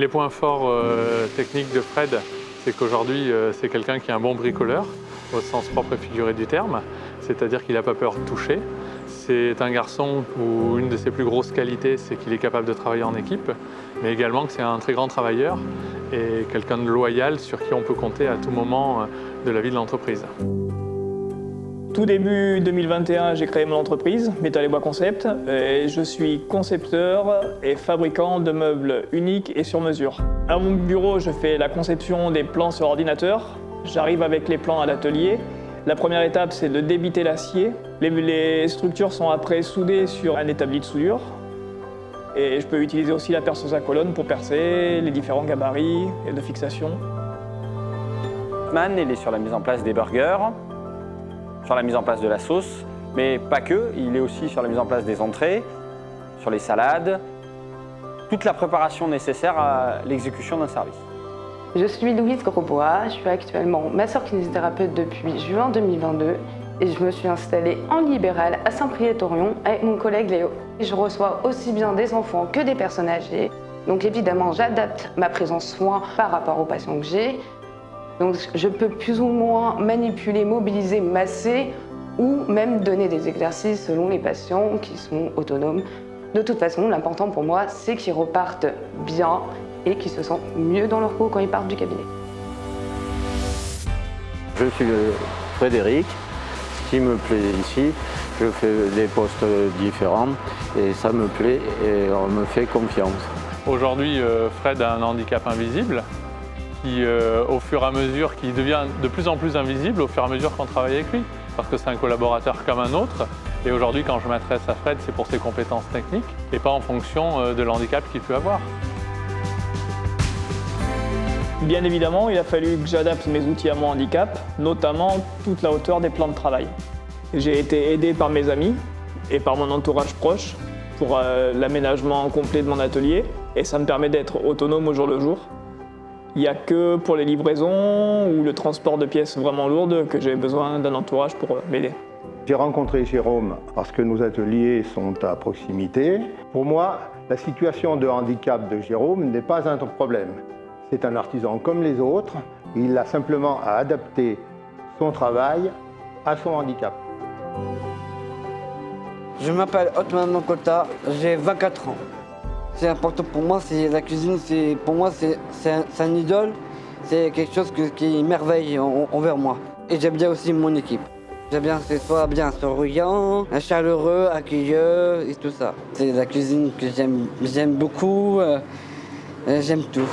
les points forts techniques de Fred, c'est qu'aujourd'hui, c'est quelqu'un qui est un bon bricoleur, au sens propre et figuré du terme, c'est-à-dire qu'il n'a pas peur de toucher. C'est un garçon où une de ses plus grosses qualités, c'est qu'il est capable de travailler en équipe, mais également que c'est un très grand travailleur et quelqu'un de loyal sur qui on peut compter à tout moment de la vie de l'entreprise. Tout début 2021, j'ai créé mon entreprise, Métal et Bois Concept, et je suis concepteur et fabricant de meubles uniques et sur mesure. À mon bureau, je fais la conception des plans sur ordinateur. J'arrive avec les plans à l'atelier. La première étape, c'est de débiter l'acier. Les structures sont après soudées sur un établi de soudure. Et je peux utiliser aussi la perceuse à colonne pour percer les différents gabarits et de fixation. Man, il est sur la mise en place des burgers, sur la mise en place de la sauce, mais pas que, il est aussi sur la mise en place des entrées, sur les salades, toute la préparation nécessaire à l'exécution d'un service. Je suis Louise Grosbois, je suis actuellement masseur-kinésithérapeute depuis juin 2022 et je me suis installée en libéral à Saint-Priest-Orion avec mon collègue Léo. Je reçois aussi bien des enfants que des personnes âgées, donc évidemment j'adapte ma présence soin par rapport aux patients que j'ai. Donc je peux plus ou moins manipuler, mobiliser, masser ou même donner des exercices selon les patients qui sont autonomes. De toute façon, l'important pour moi, c'est qu'ils repartent bien et qu'ils se sentent mieux dans leur peau quand ils partent du cabinet. Je suis Frédéric. Ce qui me plaît ici, je fais des postes différents et ça me plaît et on me fait confiance. Aujourd'hui, Fred a un handicap invisible qui, au fur et à mesure, qui devient de plus en plus invisible au fur et à mesure qu'on travaille avec lui, parce que c'est un collaborateur comme un autre. Et aujourd'hui, quand je m'adresse à Fred, c'est pour ses compétences techniques et pas en fonction de l'handicap qu'il peut avoir. Bien évidemment, il a fallu que j'adapte mes outils à mon handicap, notamment toute la hauteur des plans de travail. J'ai été aidé par mes amis et par mon entourage proche pour l'aménagement complet de mon atelier et ça me permet d'être autonome au jour le jour. Il n'y a que pour les livraisons ou le transport de pièces vraiment lourdes que j'ai besoin d'un entourage pour m'aider. J'ai rencontré Jérôme parce que nos ateliers sont à proximité. Pour moi, la situation de handicap de Jérôme n'est pas un problème. C'est un artisan comme les autres. Il a simplement à adapter son travail à son handicap. Je m'appelle Otman Mankota, j'ai 24 ans. C'est important pour moi, c'est la cuisine, pour moi c'est un idole, c'est quelque chose qui merveille envers moi. Et j'aime bien aussi mon équipe. J'aime bien que ce soit bien souriant, chaleureux, accueilleux et tout ça. C'est la cuisine que j'aime beaucoup, j'aime tout.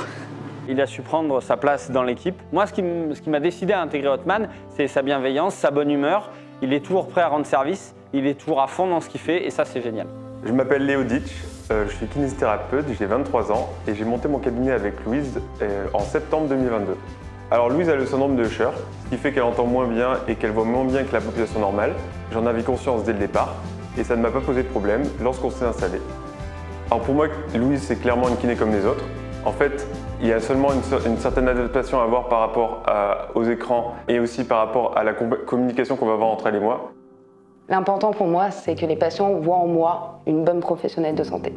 Il a su prendre sa place dans l'équipe. Moi, ce qui m'a décidé à intégrer Otman, c'est sa bienveillance, sa bonne humeur. Il est toujours prêt à rendre service, il est toujours à fond dans ce qu'il fait et ça, c'est génial. Je m'appelle Léo Ditch, je suis kinésithérapeute, j'ai 23 ans et j'ai monté mon cabinet avec Louise en septembre 2022. Alors Louise a le syndrome de Usher, ce qui fait qu'elle entend moins bien et qu'elle voit moins bien que la population normale. J'en avais conscience dès le départ et ça ne m'a pas posé de problème lorsqu'on s'est installé. Alors pour moi, Louise c'est clairement une kiné comme les autres. En fait, il y a seulement une certaine adaptation à avoir par rapport aux écrans et aussi par rapport à la communication qu'on va avoir entre elle et moi. L'important pour moi, c'est que les patients voient en moi une bonne professionnelle de santé.